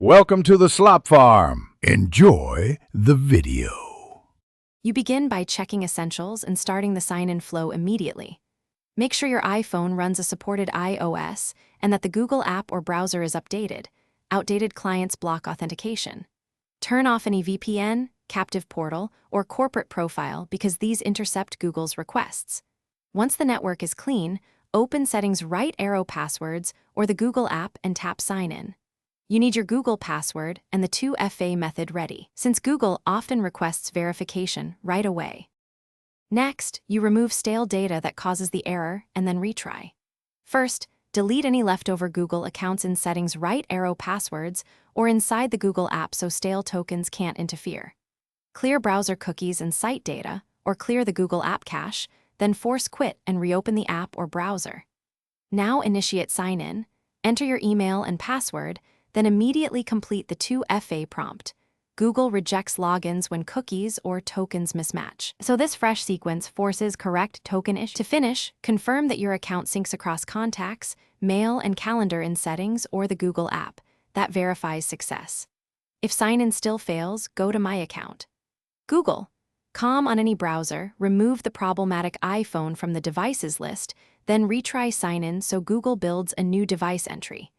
Welcome to the Slop Farm. Enjoy the video. You begin by checking essentials and starting the sign-in flow immediately. Make sure your iPhone runs a supported iOS and that the Google app or browser is updated. Outdated clients block authentication. Turn off any VPN, captive portal, or corporate profile because these intercept Google's requests. Once the network is clean, open Settings right arrow passwords or the Google app and tap Sign In. You need your Google password and the 2FA method ready, since Google often requests verification right away. Next, you remove stale data that causes the error and then retry. First, delete any leftover Google accounts in Settings right arrow passwords or inside the Google app so stale tokens can't interfere. Clear browser cookies and site data, or clear the Google app cache, then force quit and reopen the app or browser. Now initiate sign-in, enter your email and password, then immediately complete the 2FA prompt. Google rejects logins when cookies or tokens mismatch. So this fresh sequence forces correct token issue. To finish, confirm that your account syncs across contacts, mail, and calendar in Settings or the Google app. That verifies success. If sign-in still fails, go to My Account. Google.com on any browser, remove the problematic iPhone from the devices list, then retry sign-in so Google builds a new device entry.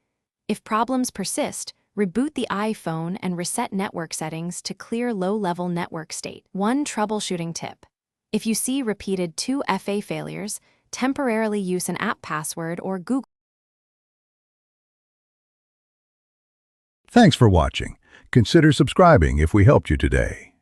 If problems persist, reboot the iPhone and reset network settings to clear low-level network state. One troubleshooting tip. If you see repeated 2FA failures, temporarily use an app password or Google. Thanks for watching. Consider subscribing if we helped you today.